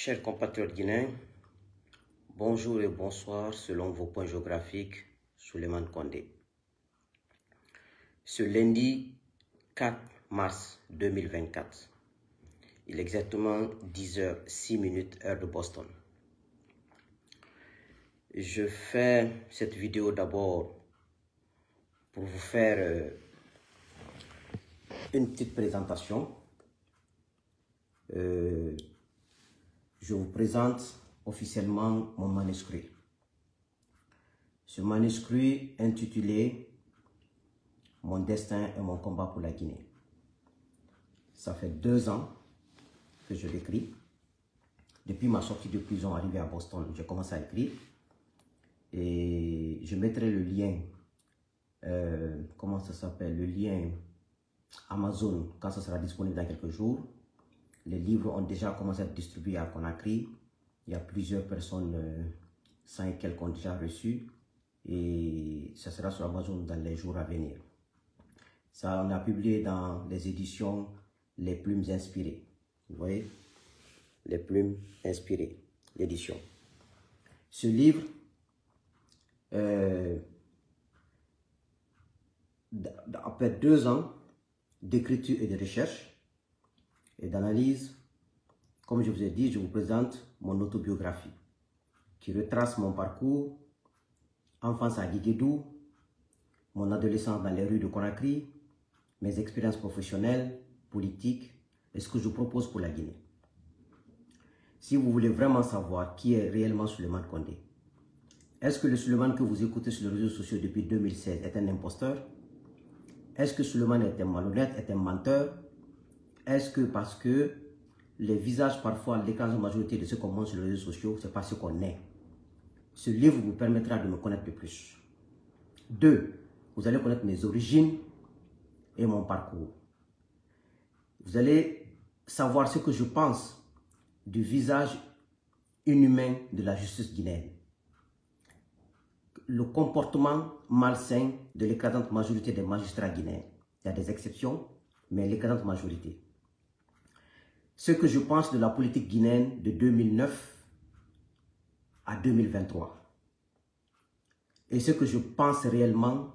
Chers compatriotes guinéens, bonjour et bonsoir selon vos points géographiques, Souleymane Condé. Ce lundi 4 mars 2024, il est exactement 10h06 heure de Boston. Je fais cette vidéo d'abord pour vous faire une petite présentation. Je vous présente officiellement mon manuscrit. Ce manuscrit intitulé « Mon destin et mon combat pour la Guinée ». Ça fait 2 ans que je l'écris. Depuis ma sortie de prison arrivée à Boston, j'ai commencé à écrire. Et je mettrai le lien, comment ça s'appelle, le lien Amazon quand ça sera disponible dans quelques jours. Les livres ont déjà commencé à être distribués à Conakry. Il y a plusieurs personnes, 100 et quelques, ont déjà reçu. Et ça sera sur Amazon dans les jours à venir. Ça, on a publié dans les éditions Les Plumes Inspirées. Vous voyez? Les Plumes Inspirées, l'édition. Ce livre, après 2 ans d'écriture et de recherche et d'analyse, comme je vous ai dit, je vous présente mon autobiographie qui retrace mon parcours, enfance à Guéguédou, mon adolescence dans les rues de Conakry, mes expériences professionnelles, politiques et ce que je propose pour la Guinée. Si vous voulez vraiment savoir qui est réellement Souleymane Condé, est-ce que le Souleymane que vous écoutez sur les réseaux sociaux depuis 2016 est un imposteur? Est-ce que Souleymane est un malhonnête, est un menteur? Est-ce que parce que les visages, parfois, l'écrasante majorité de ceux qu'on montre sur les réseaux sociaux, c'est parce qu'on est? Ce livre vous permettra de me connaître de plus. 2, vous allez connaître mes origines et mon parcours. Vous allez savoir ce que je pense du visage inhumain de la justice guinéenne. Le comportement malsain de l'écrasante majorité des magistrats guinéens. Il y a des exceptions, mais l'écrasante majorité. Ce que je pense de la politique guinéenne de 2009 à 2023. Et ce que je pense réellement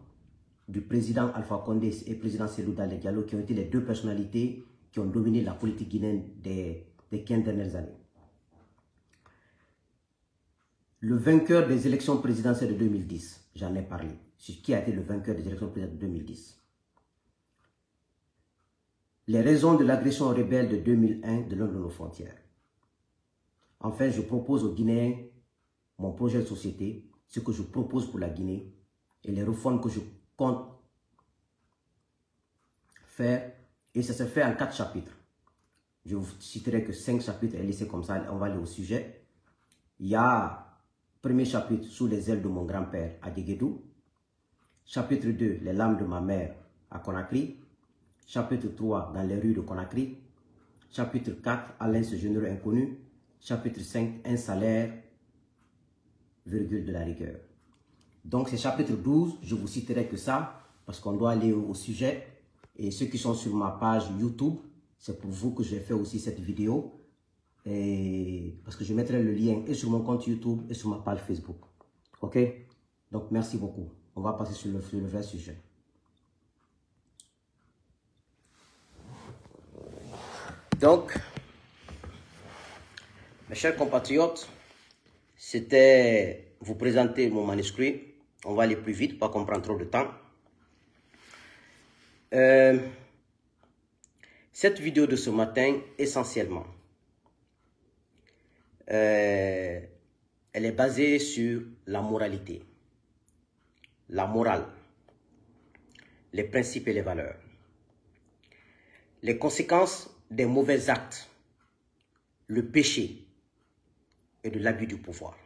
du président Alpha Condé et président Cellou Dalein Diallo, qui ont été les 2 personnalités qui ont dominé la politique guinéenne des 15 dernières années. Le vainqueur des élections présidentielles de 2010, j'en ai parlé. Qui a été le vainqueur des élections présidentielles de 2010? Les raisons de l'agression rebelle de 2001 de l'un de nos frontières. Enfin, je propose aux Guinéens mon projet de société, ce que je propose pour la Guinée et les réformes que je compte faire. Et ça se fait en 4 chapitres. Je vous citerai que 5 chapitres et laisser comme ça, on va aller au sujet. Il y a premier chapitre, sous les ailes de mon grand-père à Guéguédou. Chapitre 2, les larmes de ma mère à Conakry. Chapitre 3, dans les rues de Conakry. Chapitre 4, Alain ce généreux inconnu. Chapitre 5, un salaire, virgule de la rigueur. Donc c'est chapitre 12, je vous citerai que ça, parce qu'on doit aller au sujet. Et ceux qui sont sur ma page YouTube, c'est pour vous que je vais faire aussi cette vidéo. Et parce que je mettrai le lien et sur mon compte YouTube et sur ma page Facebook. Ok? Donc merci beaucoup. On va passer sur le vrai sujet. Donc, mes chers compatriotes, c'était vous présenter mon manuscrit. On va aller plus vite, pas qu'on prenne trop de temps. Cette vidéo de ce matin, essentiellement, elle est basée sur la moralité, la morale, les principes et les valeurs, les conséquences des mauvais actes, le péché et de l'abus du pouvoir.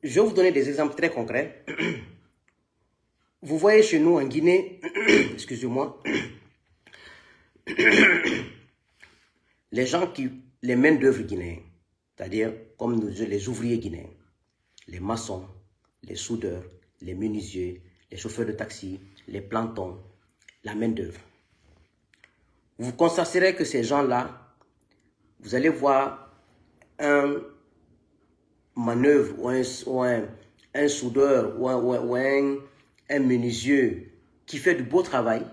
Je vais vous donner des exemples très concrets. Vous voyez chez nous en Guinée, excusez-moi, les gens les mains d'œuvre guinéens, c'est-à-dire comme nous, les ouvriers guinéens, les maçons, les soudeurs, les menuisiers, les chauffeurs de taxi, les plantons, la main d'œuvre. Vous constaterez que ces gens-là vous allez voir un manœuvre ou un soudeur ou un menuisier qui fait du beau travail,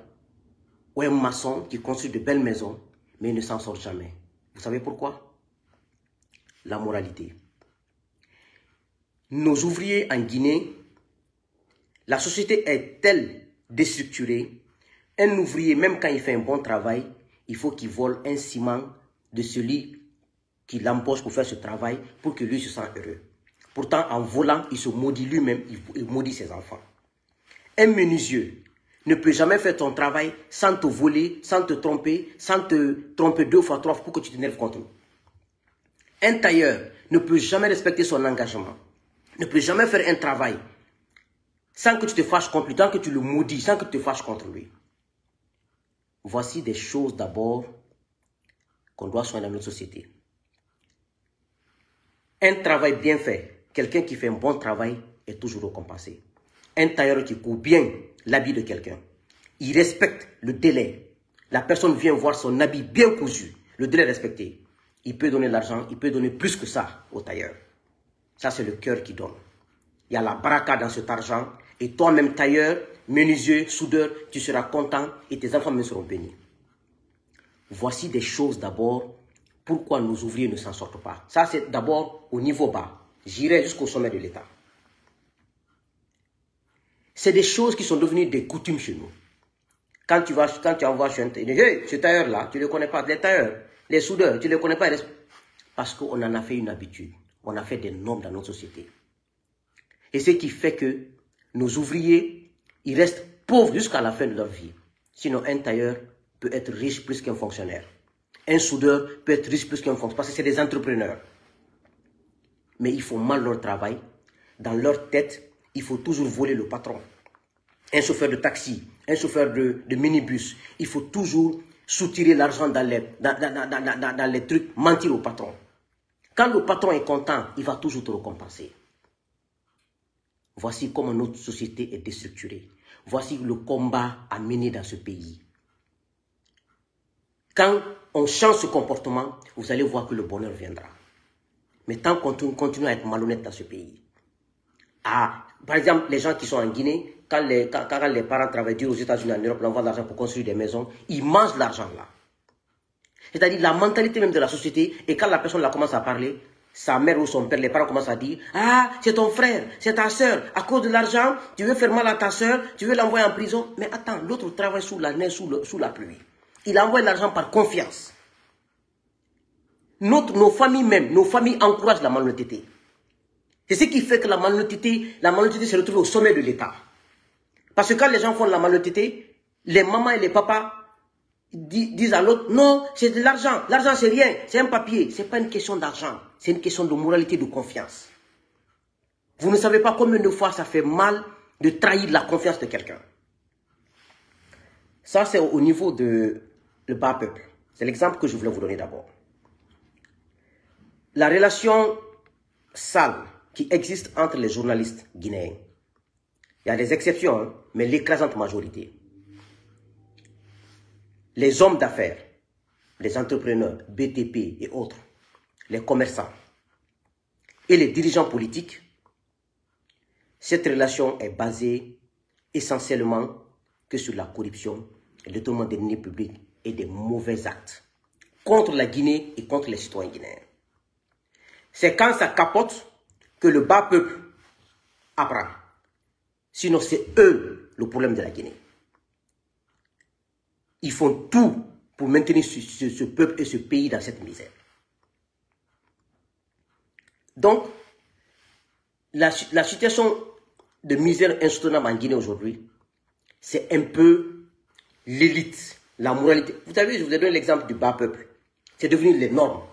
ou un maçon qui construit de belles maisons, mais il ne s'en sort jamais. Vous savez pourquoi? La moralité. Nos ouvriers en Guinée, la société est telle déstructurée, un ouvrier, même quand il fait un bon travail, il faut qu'il vole un ciment de celui qui l'embauche pour faire ce travail, pour que lui se sente heureux. Pourtant, en volant, il se maudit lui-même, il maudit ses enfants. Un menuisier ne peut jamais faire ton travail sans te voler, sans te tromper 2 fois, 3 fois pour que tu t'énerves contre lui. Un tailleur ne peut jamais respecter son engagement, ne peut jamais faire un travail sans que tu te fâches contre lui, tant que tu le maudis, sans que tu te fâches contre lui. Voici des choses d'abord qu'on doit soigner dans notre société. Un travail bien fait, quelqu'un qui fait un bon travail est toujours récompensé. Un tailleur qui coud bien l'habit de quelqu'un, il respecte le délai. La personne vient voir son habit bien cousu, le délai respecté. Il peut donner l'argent, il peut donner plus que ça au tailleur. Ça, c'est le cœur qui donne. Il y a la baraka dans cet argent. Et toi-même, tailleur, menuisier, soudeur, tu seras content et tes enfants me seront bénis. Voici des choses d'abord, pourquoi nos ouvriers ne s'en sortent pas. Ça, c'est d'abord au niveau bas. J'irai jusqu'au sommet de l'État. C'est des choses qui sont devenues des coutumes chez nous. Quand tu envoies chez un tailleur, hey, ce tailleur-là, tu ne le connais pas. Les tailleurs, les soudeurs, tu ne les connais pas. Parce qu'on en a fait une habitude. On a fait des normes dans notre société. Et ce qui fait que nos ouvriers, ils restent pauvres jusqu'à la fin de leur vie. Sinon, un tailleur peut être riche plus qu'un fonctionnaire. Un soudeur peut être riche plus qu'un fonctionnaire. Parce que c'est des entrepreneurs. Mais ils font mal leur travail. Dans leur tête, il faut toujours voler le patron. Un chauffeur de taxi, un chauffeur de minibus, il faut toujours soutirer l'argent dans les trucs, mentir au patron. Quand le patron est content, il va toujours te récompenser. Voici comment notre société est déstructurée. Voici le combat à mener dans ce pays. Quand on change ce comportement, vous allez voir que le bonheur viendra. Mais tant qu'on continue à être malhonnête dans ce pays. Par exemple, les gens qui sont en Guinée, quand les parents travaillent aux États-Unis, en Europe, on envoie de l'argent pour construire des maisons, ils mangent l'argent là. C'est-à-dire la mentalité même de la société, et quand la personne là commence à parler, sa mère ou son père, les parents commencent à dire « Ah, c'est ton frère, c'est ta soeur, à cause de l'argent, tu veux faire mal à ta soeur, tu veux l'envoyer en prison. » Mais attends, l'autre travaille sous la neige, sous la pluie. Il envoie l'argent par confiance. Nos familles même, nos familles encouragent la malhonnêteté. C'est ce qui fait que la malhonnêteté se retrouve au sommet de l'État. Parce que quand les gens font de la malhonnêteté, les mamans et les papas disent à l'autre, non, c'est de l'argent. L'argent, c'est rien, c'est un papier. Ce n'est pas une question d'argent, c'est une question de moralité, de confiance. Vous ne savez pas combien de fois ça fait mal de trahir la confiance de quelqu'un. Ça, c'est au niveau de le bas peuple. C'est l'exemple que je voulais vous donner d'abord. La relation sale qui existe entre les journalistes guinéens. Il y a des exceptions, hein, mais l'écrasante majorité. Les hommes d'affaires, les entrepreneurs, BTP et autres, les commerçants et les dirigeants politiques, cette relation est basée essentiellement que sur la corruption, le détournement des deniers publics et des mauvais actes contre la Guinée et contre les citoyens guinéens. C'est quand ça capote que le bas peuple apprend. Sinon, c'est eux le problème de la Guinée. Ils font tout pour maintenir ce peuple et ce pays dans cette misère. Donc, la situation de misère insoutenable en Guinée aujourd'hui, c'est un peu l'élite, la moralité. Vous savez, je vous ai donné l'exemple du bas peuple. C'est devenu les normes.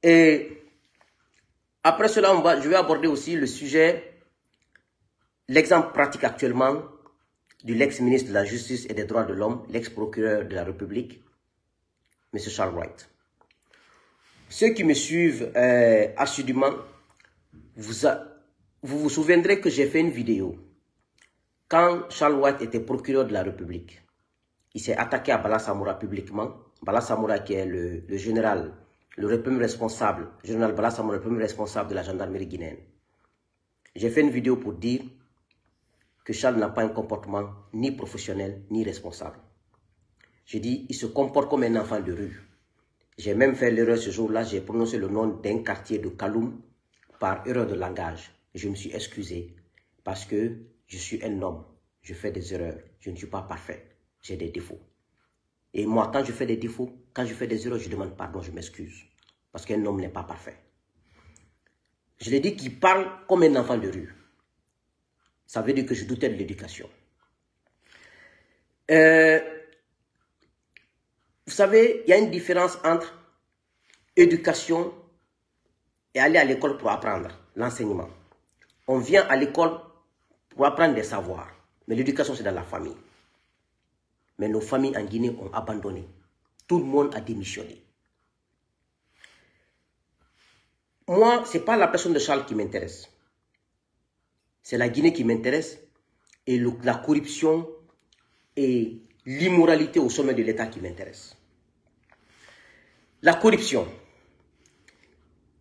Et après cela, je vais aborder aussi le sujet, l'exemple pratique actuellement de l'ex-ministre de la Justice et des Droits de l'Homme, l'ex-procureur de la République, M. Charles Wright. Ceux qui me suivent assidûment, vous vous souviendrez que j'ai fait une vidéo quand Charles Wright était procureur de la République. Il s'est attaqué à Bala Samoura publiquement. Bala Samoura qui est le général, le premier responsable, le général Bala Samoura, le premier responsable de la gendarmerie guinéenne. J'ai fait une vidéo pour dire que Charles n'a pas un comportement ni professionnel ni responsable. Je dis, il se comporte comme un enfant de rue. J'ai même fait l'erreur ce jour-là, j'ai prononcé le nom d'un quartier de Kaloum par erreur de langage. Je me suis excusé parce que je suis un homme, je fais des erreurs, je ne suis pas parfait, j'ai des défauts. Et moi, quand je fais des défauts, quand je fais des erreurs, je demande pardon, je m'excuse. Parce qu'un homme n'est pas parfait. Je l'ai dit qu'il parle comme un enfant de rue. Ça veut dire que je doutais de l'éducation. Vous savez, il y a une différence entre éducation et aller à l'école pour apprendre l'enseignement. On vient à l'école pour apprendre des savoirs. Mais l'éducation, c'est dans la famille. Mais nos familles en Guinée ont abandonné. Tout le monde a démissionné. Moi, ce n'est pas la personne de Charles qui m'intéresse. C'est la Guinée qui m'intéresse et la corruption et l'immoralité au sommet de l'État qui m'intéresse. La corruption.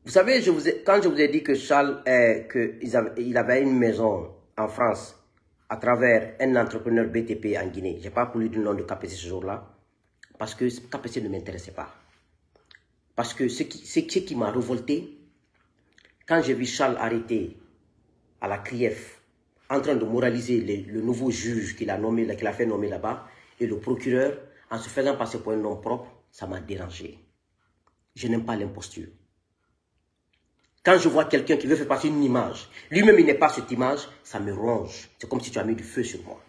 Vous savez, quand je vous ai dit que Charles, il avait une maison en France à travers un entrepreneur BTP en Guinée. Je n'ai pas voulu le nom de KPC ce jour-là parce que KPC ne m'intéressait pas. Parce que ce qui m'a révolté, quand j'ai vu Charles arrêté à la CRIEF, en train de moraliser le nouveau juge qu'il a fait nommer là-bas, et le procureur, en se faisant passer pour un nom propre, ça m'a dérangé. Je n'aime pas l'imposture. Quand je vois quelqu'un qui veut faire passer une image, lui-même il n'est pas cette image, ça me ronge. C'est comme si tu as mis du feu sur moi.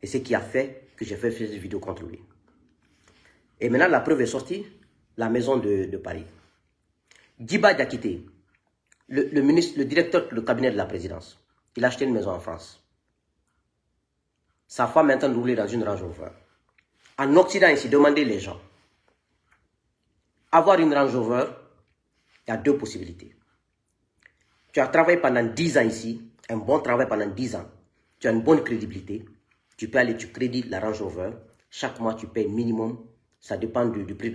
Et c'est ce qui a fait que j'ai fait cette vidéo contre lui. Et maintenant la preuve est sortie, la maison de Paris. Djiba Diakité, le directeur du cabinet de la présidence, il a acheté une maison en France. Sa femme est en train de rouler dans une Range Rover. En Occident, ici, demandez les gens. Avoir une Range Rover, il y a deux possibilités. Tu as travaillé pendant 10 ans ici, un bon travail pendant 10 ans. Tu as une bonne crédibilité. Tu peux aller, tu crédites la Range Rover. Chaque mois, tu payes minimum. Ça dépend du prix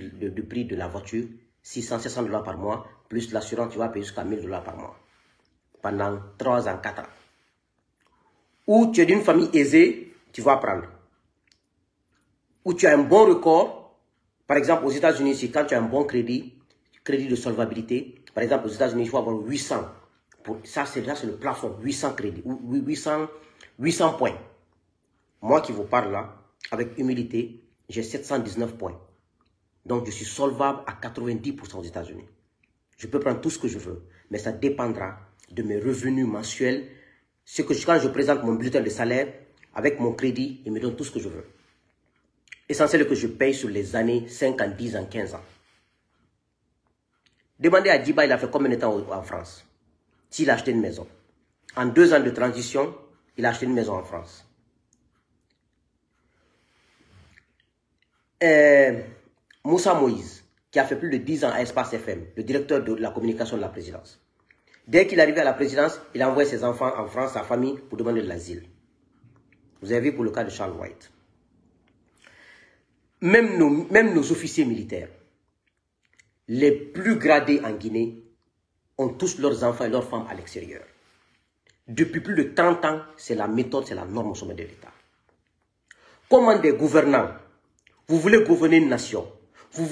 de la voiture. 600, 700 $ par mois. Plus l'assurance, tu vas payer jusqu'à 1000 $ par mois. Pendant 3 ans, 4 ans. Ou tu es d'une famille aisée, tu vas prendre. Ou tu as un bon record. Par exemple, aux États-Unis, quand tu as un bon crédit de solvabilité, par exemple, aux États-Unis, il faut avoir 800. Ça, c'est le plafond, 800 crédits, 800 points. Moi qui vous parle là, avec humilité, j'ai 719 points. Donc, je suis solvable à 90% aux États-Unis. Je peux prendre tout ce que je veux, mais ça dépendra de mes revenus mensuels. Quand je présente mon bulletin de salaire, avec mon crédit, il me donne tout ce que je veux. Essentiel est que je paye sur les années 5 ans, 10 ans, 15 ans. Demandez à Djiba, il a fait combien de temps en France? S'il a acheté une maison. En 2 ans de transition, il a acheté une maison en France. Moussa Moïse, qui a fait plus de 10 ans à Espace FM, le directeur de la communication de la présidence. Dès qu'il est arrivé à la présidence, il a envoyé ses enfants en France, sa famille, pour demander de l'asile. Vous avez vu pour le cas de Charles White. Même nos officiers militaires, les plus gradés en Guinée, ont tous leurs enfants et leurs femmes à l'extérieur. Depuis plus de 30 ans, c'est la méthode, c'est la norme au sommet de l'État. Comment des gouvernants, vous voulez gouverner une nation, vous,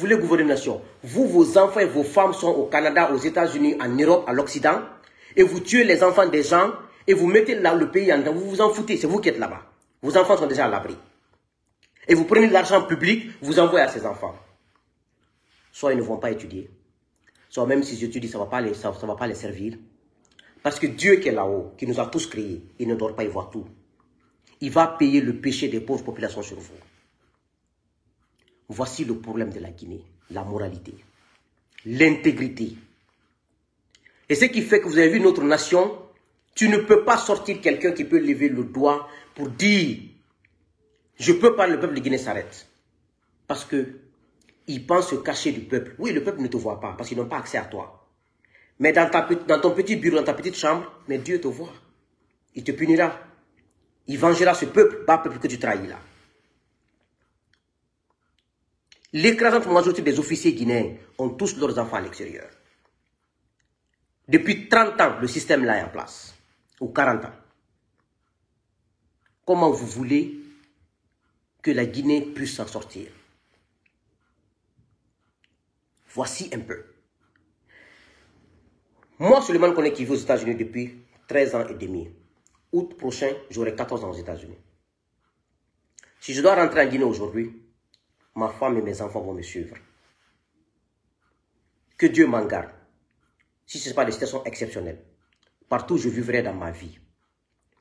vos enfants et vos femmes sont au Canada, aux États-Unis, en Europe, à l'Occident, et vous tuez les enfants des gens, et vous mettez là le pays en dedans, vous vous en foutez, c'est vous qui êtes là-bas. Vos enfants sont déjà à l'abri. Et vous prenez de l'argent public, vous envoyez à ces enfants. Soit ils ne vont pas étudier, soit même s'ils étudient, ça ne va pas les servir. Parce que Dieu qui est là-haut, qui nous a tous créés, il ne doit pas y voir tout. Il va payer le péché des pauvres populations sur vous. Voici le problème de la Guinée, la moralité, l'intégrité. Et ce qui fait que vous avez vu notre nation, tu ne peux pas sortir quelqu'un qui peut lever le doigt pour dire « Je peux pas, le peuple de Guinée s'arrête ». Parce que ils pensent se cacher du peuple. Oui, le peuple ne te voit pas parce qu'ils n'ont pas accès à toi. Mais dans ton petit bureau, dans ta petite chambre, mais Dieu te voit. Il te punira. Il vengera ce peuple, pas le peuple que tu trahis là. l'écrasante majorité des officiers guinéens ont tous leurs enfants à l'extérieur. Depuis 30 ans, le système là est en place. Ou 40 ans. Comment vous voulez que la Guinée puisse s'en sortir? Voici un peu. Moi, Suleiman Koné qui vit aux États-Unis depuis 13 ans et demi. Août prochain, j'aurai 14 ans aux États-Unis. Si je dois rentrer en Guinée aujourd'hui, ma femme et mes enfants vont me suivre. Que Dieu m'en garde. Si ce n'est pas des situations exceptionnelles. Partout, je vivrai dans ma vie.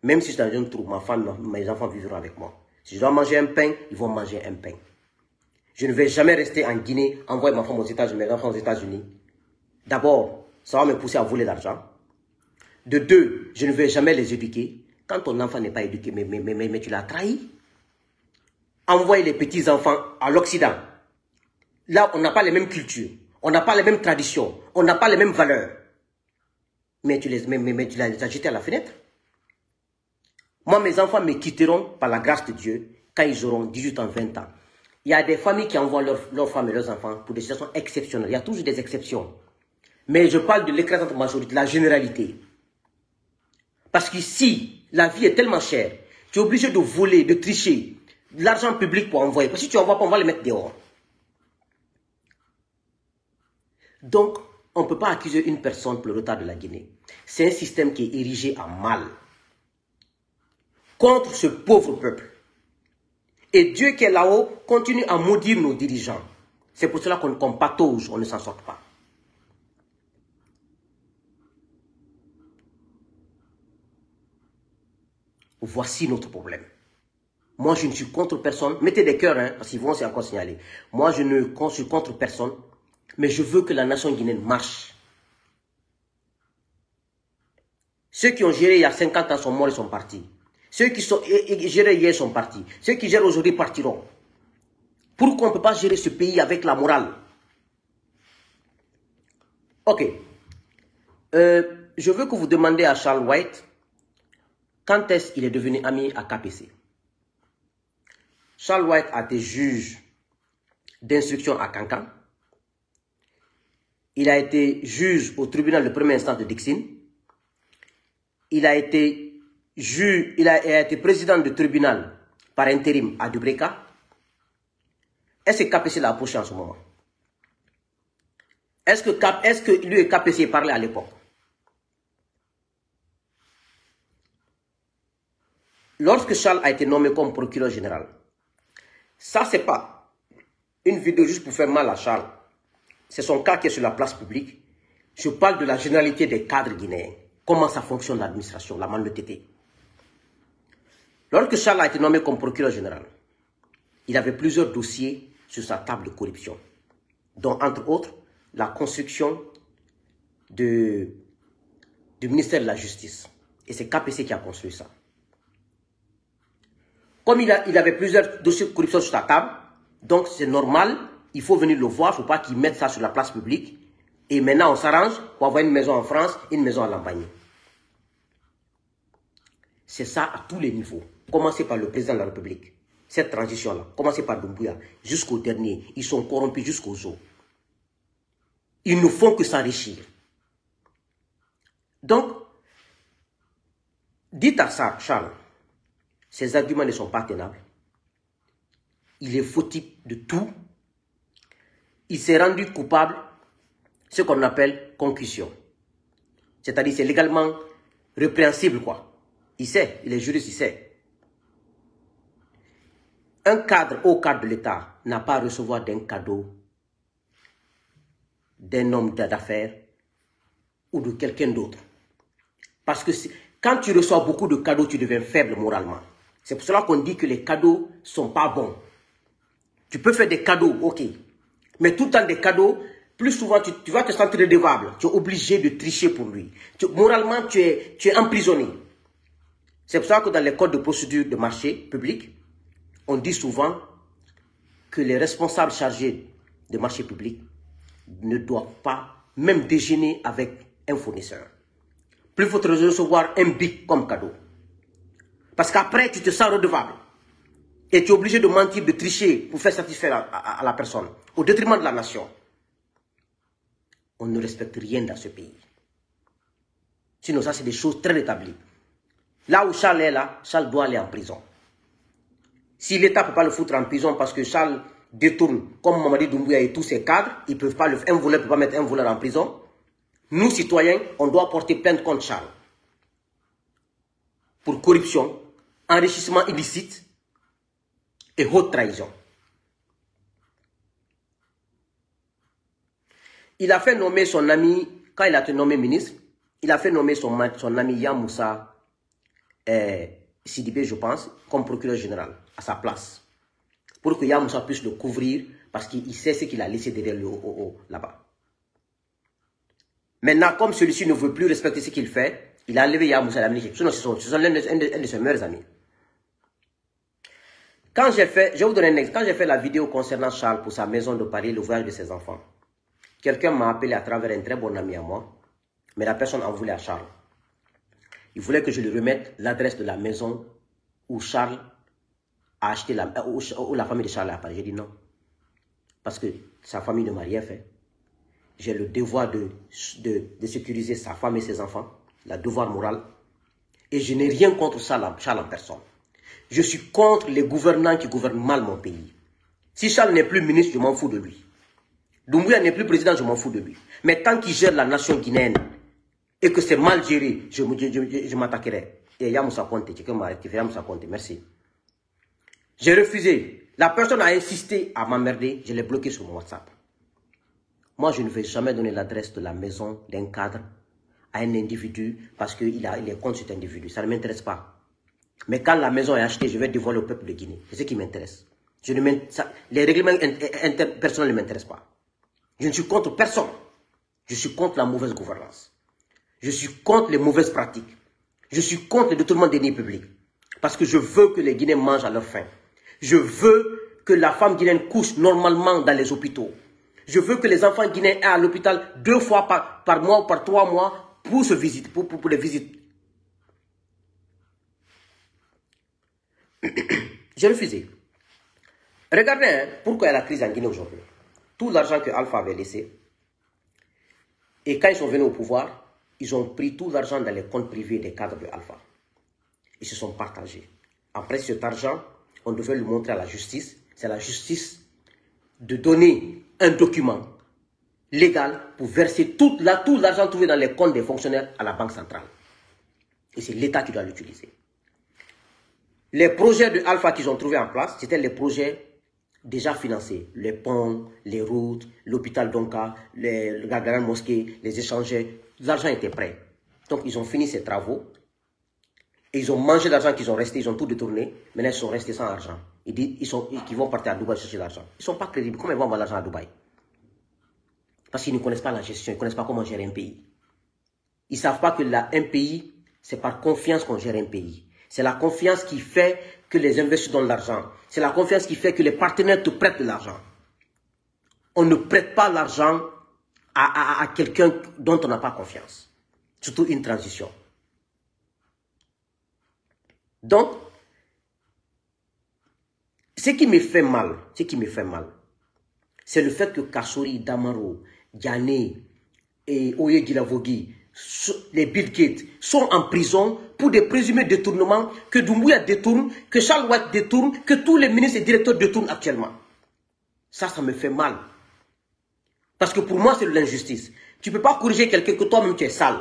Même si je suis dans un trou, ma femme, mes enfants vivront avec moi. Si je dois manger un pain, ils vont manger un pain. Je ne vais jamais rester en Guinée, envoyer ma femme aux États-Unis, mes enfants aux États-Unis. D'abord, ça va me pousser à voler l'argent. De deux, je ne vais jamais les éduquer. Quand ton enfant n'est pas éduqué, mais tu l'as trahi. Envoyer les petits-enfants à l'Occident. Là, on n'a pas les mêmes cultures. On n'a pas les mêmes traditions. On n'a pas les mêmes valeurs. Mais tu les as jetés à la fenêtre. Moi, mes enfants me quitteront par la grâce de Dieu quand ils auront 18 ans, 20 ans. Il y a des familles qui envoient leurs femmes et leurs enfants pour des situations exceptionnelles. Il y a toujours des exceptions. Mais je parle de l'écrasante majorité, de la généralité. Parce qu'ici, la vie est tellement chère. Tu es obligé de voler, de tricher, de l'argent public pour envoyer. Parce que si tu envoies pas, on va les mettre dehors. Donc, on ne peut pas accuser une personne pour le retard de la Guinée. C'est un système qui est érigé en mal. Contre ce pauvre peuple. Et Dieu qui est là-haut continue à maudire nos dirigeants. C'est pour cela qu'on patauge, on ne s'en sort pas. Voici notre problème. Moi, je ne suis contre personne. Mettez des cœurs, hein, parce qu'ils vont c'est encore signaler. Moi, je ne suis contre personne. Mais je veux que la nation guinéenne marche. Ceux qui ont géré il y a 50 ans sont morts et sont partis. Ceux qui sont gérés hier sont partis. Ceux qui gèrent aujourd'hui partiront. Pourquoi on ne peut pas gérer ce pays avec la morale? Ok. Je veux que vous demandiez à Charles White quand est-ce qu'il est devenu ami à KPC. Charles White a été juge d'instruction à Cancan. Il a été juge au tribunal de première instance de Dixine. Il a été juge, il a été président du tribunal par intérim à Dubreka. Est-ce que KPC l'a approché en ce moment? Est-ce que lui et KPC parlaient à l'époque? Lorsque Charles a été nommé comme procureur général, ça c'est pas une vidéo juste pour faire mal à Charles. C'est son cas qui est sur la place publique. Je parle de la généralité des cadres guinéens. Comment ça fonctionne l'administration, la malhonnêteté. Lorsque Charles a été nommé comme procureur général, il avait plusieurs dossiers sur sa table de corruption, dont entre autres la construction du ministère de la Justice. Et c'est KPC qui a construit ça. Comme il avait plusieurs dossiers de corruption sur sa table, donc c'est normal, il faut venir le voir, il ne faut pas qu'il mette ça sur la place publique. Et maintenant on s'arrange pour avoir une maison en France, une maison à Lambagne. C'est ça à tous les niveaux. Commencez par le président de la République. Cette transition-là, commencez par Doumbouya, jusqu'au dernier. Ils sont corrompus jusqu'aux os. Ils ne font que s'enrichir. Donc, dites à ça, Charles, ces arguments ne sont pas tenables. Il est fautif de tout. Il s'est rendu coupable, ce qu'on appelle concussion. C'est-à-dire, c'est légalement répréhensible, quoi. Il sait, il est juriste, il sait. Un cadre, haut cadre de l'État, n'a pas à recevoir d'un cadeau d'un homme d'affaires ou de quelqu'un d'autre. Parce que quand tu reçois beaucoup de cadeaux, tu deviens faible moralement. C'est pour cela qu'on dit que les cadeaux ne sont pas bons. Tu peux faire des cadeaux, ok. Mais tout le temps des cadeaux, plus souvent tu vas te sentir redevable. Tu es obligé de tricher pour lui. Moralement, tu es emprisonné. C'est pour ça que dans les codes de procédure de marché public, on dit souvent que les responsables chargés de marché public ne doivent pas même déjeuner avec un fournisseur. Plus il faut te recevoir un bic comme cadeau. Parce qu'après, tu te sens redevable. Et tu es obligé de mentir, de tricher pour faire satisfaire à la personne, au détriment de la nation. On ne respecte rien dans ce pays. Sinon, ça, c'est des choses très établies. Là où Charles est là, Charles doit aller en prison. Si l'État ne peut pas le foutre en prison parce que Charles détourne, comme Mamadi Doumbouya et tous ses cadres, ils peuvent pas un voleur ne peut pas mettre un voleur en prison. Nous, citoyens, on doit porter plainte contre Charles. Pour corruption, enrichissement illicite et haute trahison. Il a fait nommer son ami, quand il a été nommé ministre, il a fait nommer son ami Yamoussa Sidibé, je pense, comme procureur général, à sa place. Pour que Yamoussa puisse le couvrir, parce qu'il sait ce qu'il a laissé derrière le là-bas. Maintenant, comme celui-ci ne veut plus respecter ce qu'il fait, il a enlevé Yamoussa et l'a amené. Sinon, c'est l'un de ses meilleurs amis. Quand j'ai fait, je vais vous donner un exemple. Quand j'ai fait la vidéo concernant Charles pour sa maison de Paris, le voyage de ses enfants, quelqu'un m'a appelé à travers un très bon ami à moi, mais la personne en voulait à Charles. Il voulait que je lui remette l'adresse de la maison où Charles a acheté, où la famille de Charles a appelé. J'ai dit non. Parce que sa famille ne m'a rien fait. J'ai le devoir de sécuriser sa femme et ses enfants, le devoir moral. Et je n'ai rien contre Charles en personne. Je suis contre les gouvernants qui gouvernent mal mon pays. Si Charles n'est plus ministre, je m'en fous de lui. Doumbouya n'est plus président, je m'en fous de lui. Mais tant qu'il gère la nation guinéenne et que c'est mal géré, je m'attaquerai. Et Yamoussa Konté, quelqu'un m'a rectifié, Yamoussa Konté, merci. J'ai refusé. La personne a insisté à m'emmerder, je l'ai bloqué sur mon WhatsApp. Moi, je ne vais jamais donner l'adresse de la maison d'un cadre à un individu parce qu'il est contre cet individu. Ça ne m'intéresse pas. Mais quand la maison est achetée, je vais dévoiler au peuple de Guinée. C'est ce qui m'intéresse. Les règlements interpersonnels ne m'intéressent pas. Je ne suis contre personne. Je suis contre la mauvaise gouvernance. Je suis contre les mauvaises pratiques. Je suis contre le détournement des deniers publics. Parce que je veux que les Guinéens mangent à leur faim. Je veux que la femme guinéenne couche normalement dans les hôpitaux. Je veux que les enfants guinéens aient à l'hôpital 2 fois par mois ou par 3 mois pour les visites. J'ai refusé. Regardez hein, pourquoi il y a la crise en Guinée aujourd'hui. Tout l'argent que Alpha avait laissé, et quand ils sont venus au pouvoir, ils ont pris tout l'argent dans les comptes privés des cadres de Alpha. Ils se sont partagés. Après cet argent, on devait le montrer à la justice. C'est la justice de donner un document légal pour verser tout l'argent trouvé dans les comptes des fonctionnaires à la Banque centrale. Et c'est l'État qui doit l'utiliser. Les projets de Alpha qu'ils ont trouvés en place, c'était les projets déjà financés. Les ponts, les routes, l'hôpital Donka, la grande mosquée, les échangeurs. L'argent était prêt. Donc ils ont fini ces travaux. Et ils ont mangé l'argent qu'ils ont resté, ils ont tout détourné. Maintenant, ils sont restés sans argent. Ils disent qu'ils vont partir à Dubaï chercher l'argent. Ils ne sont pas crédibles. Comment ils vont avoir l'argent à Dubaï? Parce qu'ils ne connaissent pas la gestion, ils ne connaissent pas comment gérer un pays. Ils ne savent pas que un pays, c'est par confiance qu'on gère un pays. C'est la confiance qui fait que les investisseurs donnent l'argent. C'est la confiance qui fait que les partenaires te prêtent de l'argent. On ne prête pas l'argent à quelqu'un dont on n'a pas confiance. Surtout une transition. Donc, ce qui me fait mal, c'est le fait que Kassori, Damaro, Diané et Oye Guilavogui, les Bill Gates, sont en prison pour des présumés détournements que Doumbouya détourne, que Charles White détourne, que tous les ministres et directeurs détournent actuellement. Ça me fait mal. Parce que pour moi, c'est de l'injustice. Tu ne peux pas corriger quelqu'un que toi-même tu es sale.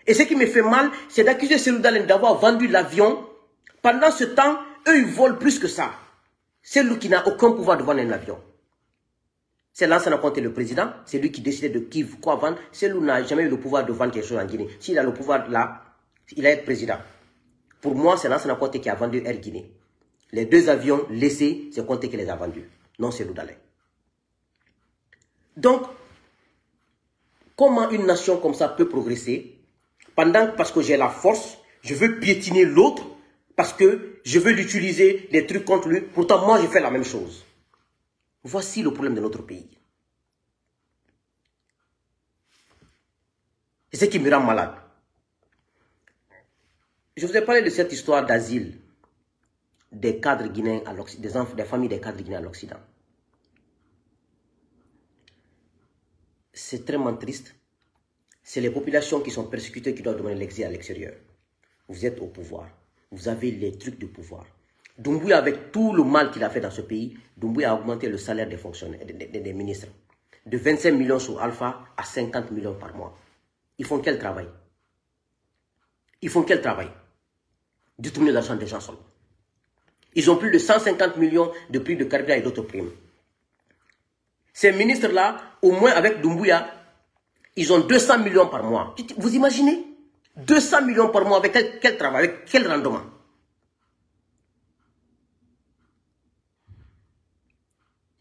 Et ce qui me fait mal, c'est d'accuser Cellou Dalein d'avoir vendu l'avion. Pendant ce temps, eux, ils volent plus que ça. Cellou qui n'a aucun pouvoir de vendre un avion. C'est l'ancien Conté le président, c'est lui qui décidait de qui, quoi vendre. Cellou n'a jamais eu le pouvoir de vendre quelque chose en Guinée. S'il a le pouvoir là, il a été président. Pour moi, c'est l'ancien Conté qui a vendu Air Guinée. Les 2 avions laissés, c'est Conté qui les a vendus. Non, Cellou Dalein. Donc, comment une nation comme ça peut progresser parce que j'ai la force, je veux piétiner l'autre, parce que je veux l'utiliser, les trucs contre lui. Pourtant, moi, je fais la même chose. Voici le problème de notre pays. C'est ce qui me rend malade. Je vous ai parlé de cette histoire d'asile des cadres guinéens à l'Occident, des familles des cadres guinéens à l'Occident. C'est extrêmement triste. C'est les populations qui sont persécutées qui doivent demander l'exil à l'extérieur. Vous êtes au pouvoir. Vous avez les trucs de pouvoir. Doumbouya, avec tout le mal qu'il a fait dans ce pays, Doumbouya a augmenté le salaire des fonctionnaires, des ministres. De 25 millions sur Alpha à 50 millions par mois. Ils font quel travail? Ils font quel travail? Détourner l'argent des gens seulement. Ils ont plus de 150 millions de prix de carburant et d'autres primes. Ces ministres-là, au moins avec Doumbouya, ils ont 200 millions par mois. Vous imaginez? 200 millions par mois avec quel travail, avec quel rendement?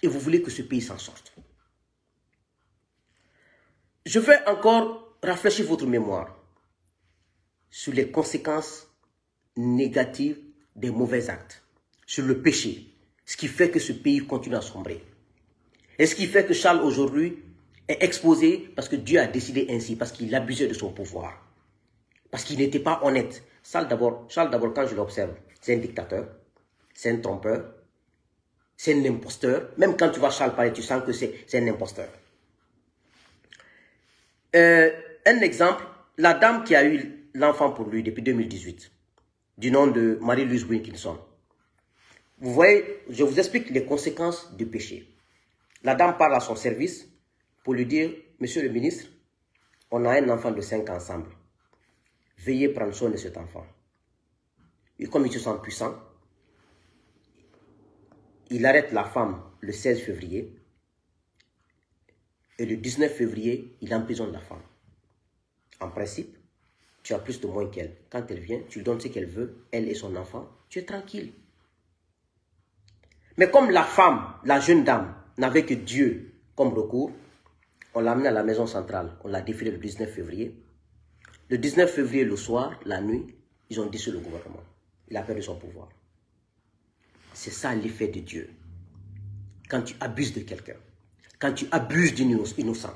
Et vous voulez que ce pays s'en sorte. Je vais encore rafraîchir votre mémoire sur les conséquences négatives des mauvais actes, sur le péché, ce qui fait que ce pays continue à sombrer. Et ce qui fait que Charles aujourd'hui est exposé parce que Dieu a décidé ainsi, parce qu'il abusait de son pouvoir, parce qu'il n'était pas honnête. Charles d'abord, quand je l'observe, c'est un dictateur, c'est un trompeur, c'est un imposteur. Même quand tu vois Charles parler, tu sens que c'est un imposteur. Un exemple, la dame qui a eu l'enfant pour lui depuis 2018, du nom de Marie-Louise Wilkinson. Vous voyez, je vous explique les conséquences du péché. La dame parle à son service pour lui dire, monsieur le ministre, on a un enfant de 5 ans ensemble. Veuillez prendre soin de cet enfant. Et comme il se sent puissant, il arrête la femme le 16 février et le 19 février, il emprisonne la femme. En principe, tu as plus de moins qu'elle. Quand elle vient, tu lui donnes ce qu'elle veut, elle et son enfant, tu es tranquille. Mais comme la femme, la jeune dame, n'avait que Dieu comme recours, on l'a amenée à la maison centrale, on l'a défilé le 19 février. Le 19 février, le soir, la nuit, ils ont dissous le gouvernement. Il a perdu son pouvoir. C'est ça l'effet de Dieu. Quand tu abuses de quelqu'un, quand tu abuses d'une innocent,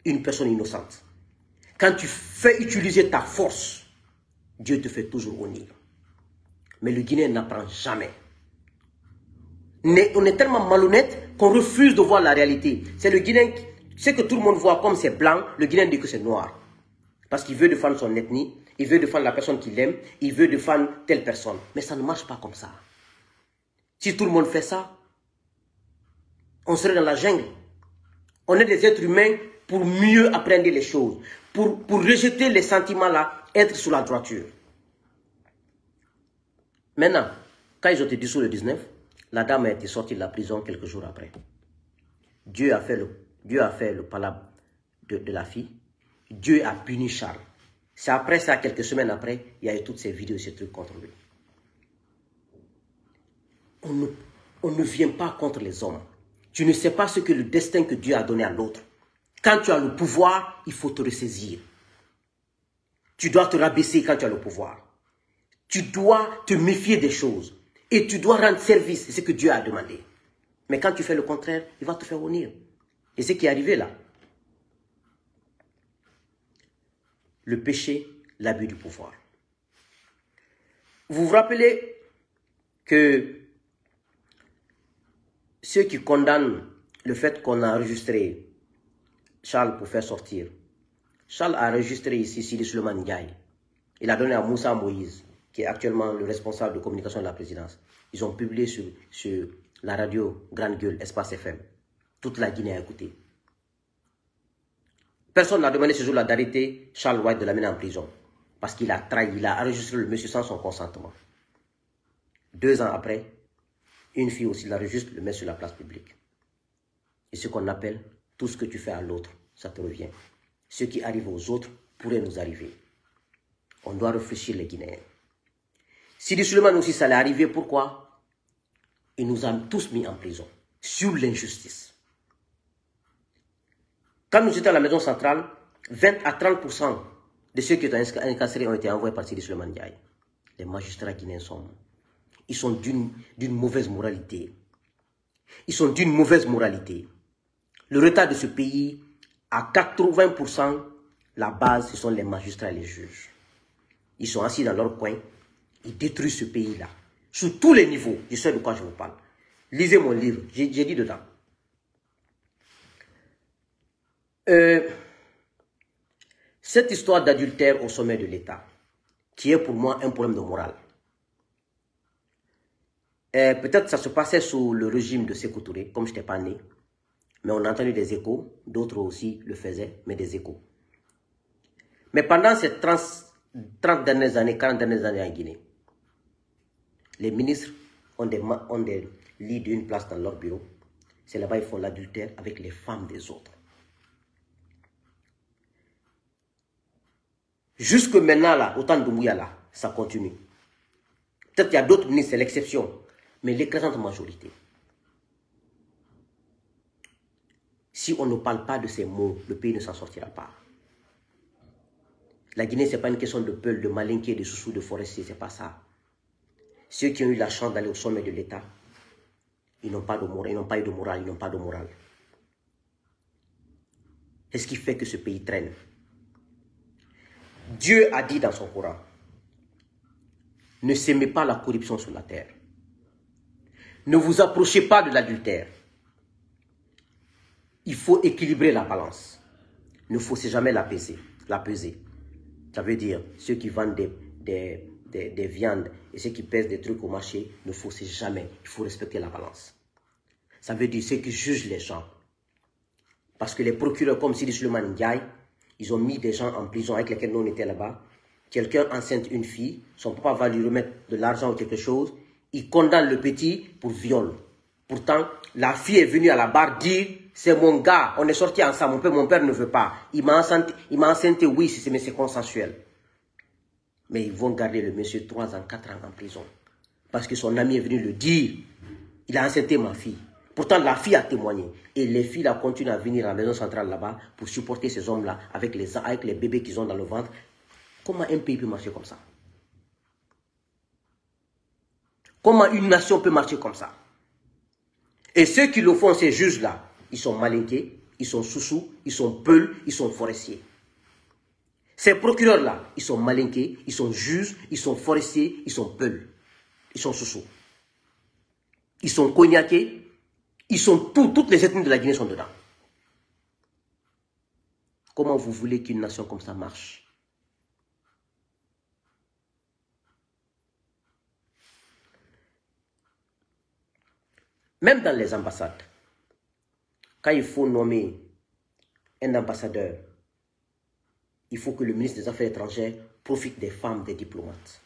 une personne innocente, quand tu fais utiliser ta force, Dieu te fait toujours honnir. Mais le Guinéen n'apprend jamais. On est tellement malhonnête qu'on refuse de voir la réalité. C'est le Guinéen, ce que tout le monde voit comme c'est blanc, le Guinéen dit que c'est noir. Parce qu'il veut défendre son ethnie, il veut défendre la personne qu'il aime, il veut défendre telle personne. Mais ça ne marche pas comme ça. Si tout le monde fait ça, on serait dans la jungle. On est des êtres humains pour mieux apprendre les choses, pour rejeter les sentiments-là, être sous la droiture. Maintenant, quand ils ont été dissous le 19, la dame a été sortie de la prison quelques jours après. Dieu a fait le palabre de la fille. Dieu a puni Charles. C'est après ça, quelques semaines après, il y a eu toutes ces vidéos, ces trucs contre lui. On ne vient pas contre les hommes. Tu ne sais pas ce que le destin que Dieu a donné à l'autre. Quand tu as le pouvoir, il faut te ressaisir. Tu dois te rabaisser quand tu as le pouvoir. Tu dois te méfier des choses. Et tu dois rendre service, c'est ce que Dieu a demandé. Mais quand tu fais le contraire, il va te faire honnir. Et ce qui est arrivé là. Le péché, l'abus du pouvoir. Vous vous rappelez que ceux qui condamnent le fait qu'on a enregistré Charles pour faire sortir. Charles a enregistré ici Sidi Suleiman Ndiaye. Il a donné à Moussa Moïse, qui est actuellement le responsable de communication de la présidence. Ils ont publié sur la radio Grande Gueule, Espace FM. Toute la Guinée a écouté. Personne n'a demandé ce jour-là d'arrêter Charles White, de l'amener en prison. Parce qu'il a trahi, il a enregistré le monsieur sans son consentement. 2 ans après, une fille aussi l'enregistre, le met sur la place publique. Et ce qu'on appelle, tout ce que tu fais à l'autre, ça te revient. Ce qui arrive aux autres pourrait nous arriver. On doit réfléchir les Guinéens. Sidi Suleiman aussi, ça l'est arrivé. Pourquoi? Il nous a tous mis en prison. Sur l'injustice. Quand nous étions à la maison centrale, 20 à 30% de ceux qui étaient incarcérés ont été envoyés par Sidi Suleiman Ndiaye. Les magistrats guinéens ils sont d'une mauvaise moralité. Ils sont d'une mauvaise moralité. Le retard de ce pays, à 80%, la base, ce sont les magistrats et les juges. Ils sont assis dans leur coin, ils détruisent ce pays-là. Sur tous les niveaux, je sais de quoi je vous parle. Lisez mon livre, j'ai dit dedans. Cette histoire d'adultère au sommet de l'État, qui est pour moi un problème de morale. Peut-être ça se passait sous le régime de Sékou Touré, comme je n'étais pas né. Mais on a entendu des échos, d'autres aussi le faisaient, mais des échos. Mais pendant ces 30 dernières années, 40 dernières années en Guinée, les ministres ont des lits d'une place dans leur bureau. C'est là-bas qu'ils font l'adultère avec les femmes des autres. Jusque maintenant, là, au temps de Doumbouya, là, ça continue. Peut-être qu'il y a d'autres ministres, c'est l'exception. Mais l'écrasante majorité. Si on ne parle pas de ces mots, le pays ne s'en sortira pas. La Guinée, ce n'est pas une question de Peul, de Malinké, de Soussou, de Forestier, ce n'est pas ça. Ceux qui ont eu la chance d'aller au sommet de l'État, ils n'ont pas de morale, ils n'ont pas eu de morale, ils n'ont pas de morale. C'est ce qui fait que ce pays traîne. Dieu a dit dans son Coran, ne s'aimez pas la corruption sur la terre. Ne vous approchez pas de l'adultère. Il faut équilibrer la balance. Ne faussez jamais la peser. Ça veut dire, ceux qui vendent des viandes et ceux qui pèsent des trucs au marché, ne faussez jamais. Il faut respecter la balance. Ça veut dire ceux qui jugent les gens. Parce que les procureurs comme Sidi Suleiman Ndiaye, ils ont mis des gens en prison avec lesquels nous on était là-bas. Quelqu'un enceinte une fille, son papa va lui remettre de l'argent ou quelque chose, il condamne le petit pour viol. Pourtant, la fille est venue à la barre dire, c'est mon gars, on est sortis ensemble, mon père ne veut pas. Il m'a enceinté, oui, mais c'est consensuel. Mais ils vont garder le monsieur 3 ans, 4 ans en prison. Parce que son ami est venu le dire, il a enceinté ma fille. Pourtant, la fille a témoigné. Et les filles là continuent à venir à la maison centrale là-bas pour supporter ces hommes-là avec les bébés qu'ils ont dans le ventre. Comment un pays peut marcher comme ça? Comment une nation peut marcher comme ça? Et ceux qui le font, ces juges-là, ils sont malinqués, ils sont soussous, ils sont peuls, ils sont forestiers. Ces procureurs-là, ils sont malinqués, ils sont juges, ils sont forestiers, ils sont peuls, ils sont soussous. Ils sont cognaqués, ils sont toutes les ethnies de la Guinée sont dedans. Comment vous voulez qu'une nation comme ça marche? Même dans les ambassades, quand il faut nommer un ambassadeur, il faut que le ministre des Affaires étrangères profite des femmes des diplomates.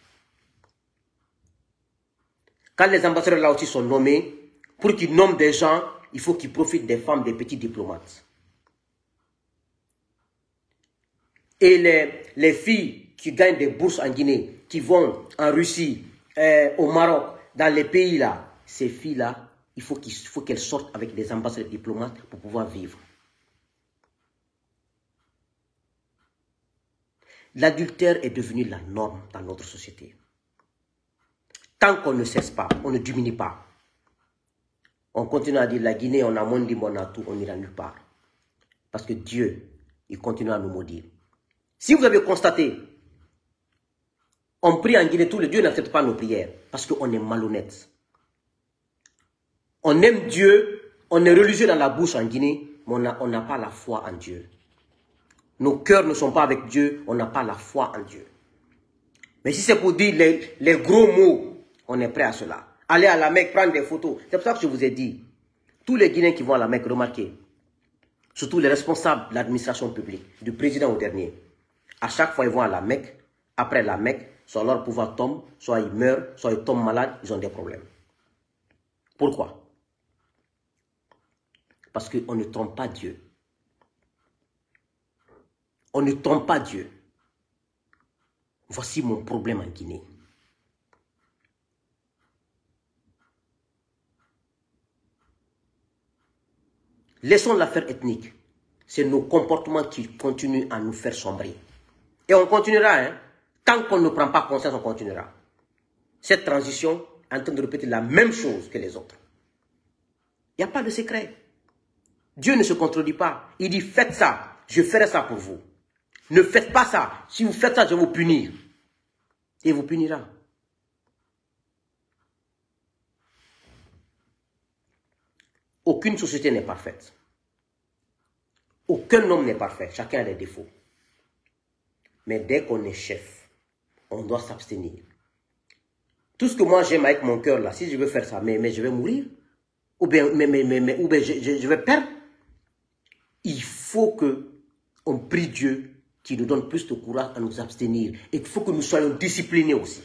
Quand les ambassadeurs là aussi sont nommés, pour qu'ils nomment des gens, il faut qu'ils profitent des femmes des petits diplomates. Et les filles qui gagnent des bourses en Guinée, qui vont en Russie, au Maroc, dans les pays là, ces filles-là, il faut qu'elles sortent avec des ambassadeurs diplomates pour pouvoir vivre. L'adultère est devenu la norme dans notre société. Tant qu'on ne cesse pas, on ne diminue pas. On continue à dire la Guinée, on a Mondi, on a tout, on n'ira nulle part. Parce que Dieu, il continue à nous maudire. Si vous avez constaté, on prie en Guinée, tous les dieux n'acceptent pas nos prières. Parce qu'on est malhonnête. On aime Dieu, on est religieux dans la bouche en Guinée, mais on n'a pas la foi en Dieu. Nos cœurs ne sont pas avec Dieu, on n'a pas la foi en Dieu. Mais si c'est pour dire les gros mots, on est prêt à cela. Aller à la Mecque, prendre des photos. C'est pour ça que je vous ai dit, tous les Guinéens qui vont à la Mecque, remarquez, surtout les responsables de l'administration publique, du président au dernier, à chaque fois ils vont à la Mecque, après la Mecque, soit leur pouvoir tombe, soit ils meurent, soit ils tombent malades, ils ont des problèmes. Pourquoi? Parce qu'on ne trompe pas Dieu. On ne trompe pas Dieu. Voici mon problème en Guinée. Laissons l'affaire ethnique. C'est nos comportements qui continuent à nous faire sombrer. Et on continuera, hein. Tant qu'on ne prend pas conscience, on continuera. Cette transition est en train de répéter la même chose que les autres. Il n'y a pas de secret. Dieu ne se contredit pas. Il dit, faites ça, je ferai ça pour vous. Ne faites pas ça. Si vous faites ça, je vais vous punir. Et il vous punira. Aucune société n'est parfaite. Aucun homme n'est parfait. Chacun a des défauts. Mais dès qu'on est chef, on doit s'abstenir. Tout ce que moi j'aime avec mon cœur là, si je veux faire ça, mais je vais mourir. Ou bien, je vais perdre. Il faut qu'on prie Dieu qui nous donne plus de courage à nous abstenir. Et il faut que nous soyons disciplinés aussi.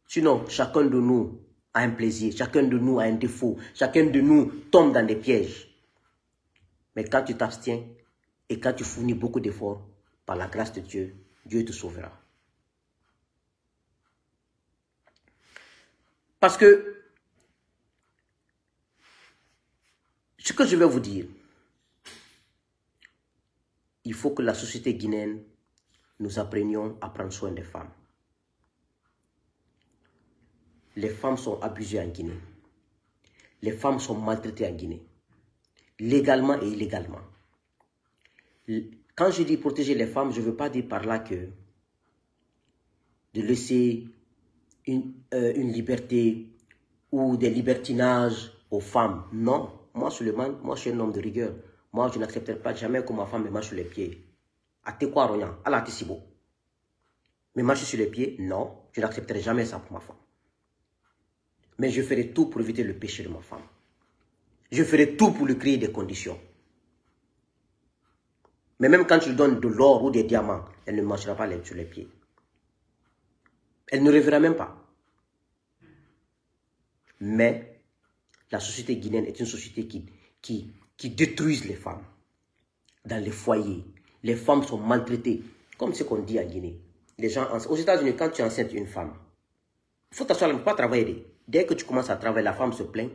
Sinon, chacun de nous a un plaisir, chacun de nous a un défaut, chacun de nous tombe dans des pièges. Mais quand tu t'abstiens et quand tu fournis beaucoup d'efforts, par la grâce de Dieu, Dieu te sauvera. Parce que ce que je vais vous dire, il faut que la société guinéenne, nous apprenions à prendre soin des femmes. Les femmes sont abusées en Guinée. Les femmes sont maltraitées en Guinée. Légalement et illégalement. Quand je dis protéger les femmes, je ne veux pas dire par là que de laisser une liberté ou des libertinages aux femmes. Non, moi Suleiman, moi je suis un homme de rigueur. Moi je n'accepterai pas jamais que ma femme me marche sur les pieds. Ate quoi Royan, ala tisibo. Me marcher sur les pieds, non, je n'accepterai jamais ça pour ma femme. Mais je ferai tout pour éviter le péché de ma femme. Je ferai tout pour lui créer des conditions. Mais même quand tu lui donnes de l'or ou des diamants, elle ne marchera pas sur les pieds. Elle ne rêvera même pas. Mais la société guinéenne est une société qui détruit les femmes. Dans les foyers, les femmes sont maltraitées. Comme ce qu'on dit en Guinée. Les gens, aux États-Unis, quand tu enceintes une femme, il faut t'asseoir, il ne faut pas travailler. Dès que tu commences à travailler, la femme se plaint.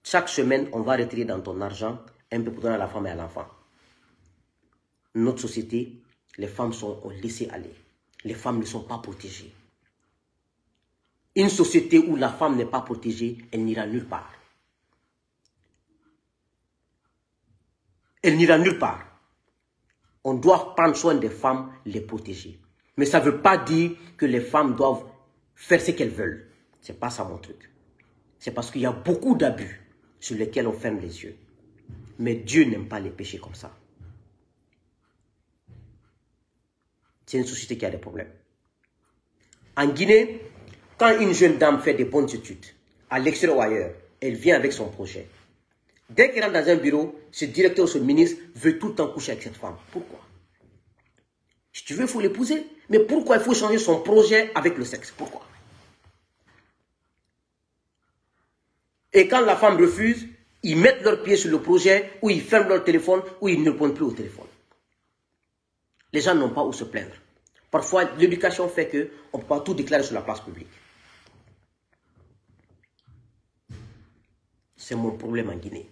Chaque semaine, on va retirer dans ton argent un peu pour donner à la femme et à l'enfant. Notre société, les femmes sont laissées aller. Les femmes ne sont pas protégées. Une société où la femme n'est pas protégée, elle n'ira nulle part. Elle n'ira nulle part. On doit prendre soin des femmes, les protéger. Mais ça ne veut pas dire que les femmes doivent faire ce qu'elles veulent. Ce n'est pas ça mon truc. C'est parce qu'il y a beaucoup d'abus sur lesquels on ferme les yeux. Mais Dieu n'aime pas les péchés comme ça. C'est une société qui a des problèmes. En Guinée, quand une jeune dame fait des bonnes études, à l'extérieur ou ailleurs, elle vient avec son projet. Dès qu'elle rentre dans un bureau, ce directeur ou ce ministre veut tout le temps coucher avec cette femme. Pourquoi? Si tu veux, il faut l'épouser. Mais pourquoi il faut changer son projet avec le sexe? Pourquoi? Et quand la femme refuse, ils mettent leurs pieds sur le projet, ou ils ferment leur téléphone, ou ils ne répondent plus au téléphone. Les gens n'ont pas où se plaindre. Parfois, l'éducation fait qu'on ne peut pas tout déclarer sur la place publique. C'est mon problème en Guinée.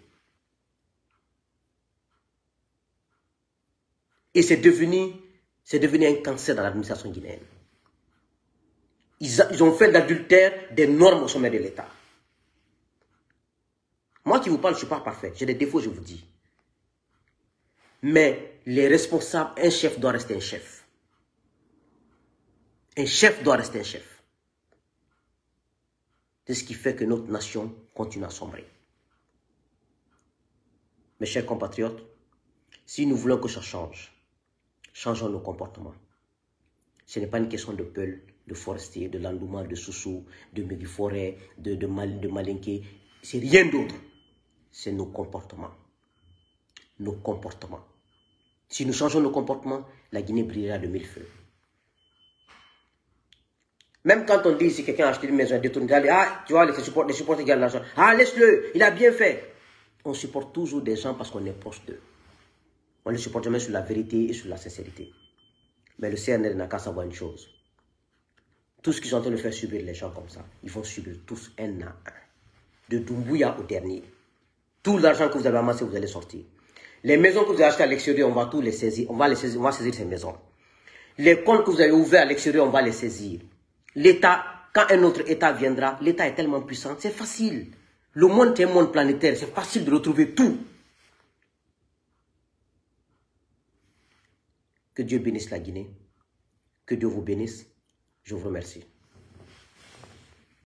Et c'est devenu un cancer dans l'administration guinéenne. Ils ont fait de l'adultère des normes au sommet de l'État. Moi qui vous parle, je ne suis pas parfait. J'ai des défauts, je vous dis. Mais les responsables, un chef doit rester un chef. Un chef doit rester un chef. C'est ce qui fait que notre nation continue à sombrer. Mes chers compatriotes, si nous voulons que ça change, changeons nos comportements. Ce n'est pas une question de Peul, de Forestier, de Landouma, de Soussou, de Meguiforé, de Malinké. C'est rien d'autre. C'est nos comportements. Nos comportements. Si nous changeons nos comportements, la Guinée brillera de mille feux. Même quand on dit si quelqu'un a acheté une maison, détourné, ah, tu vois, les supporters gagnent l'argent. Ah, laisse-le, il a bien fait. On supporte toujours des gens parce qu'on est proche d'eux. On les supporte jamais sur la vérité et sur la sincérité. Mais le CNR n'a qu'à savoir une chose. Tout ce qu'ils sont en train de faire subir les gens comme ça, ils vont subir tous un à un. De Doumbouya au dernier. Tout l'argent que vous avez amassé, vous allez sortir. Les maisons que vous avez achetées à l'extérieur, on va tous les saisir. On va saisir ces maisons. Les comptes que vous avez ouverts à l'extérieur, on va les saisir. L'État, quand un autre État viendra, l'État est tellement puissant, c'est facile. Le monde est un monde planétaire, c'est facile de retrouver tout. Que Dieu bénisse la Guinée. Que Dieu vous bénisse. Je vous remercie.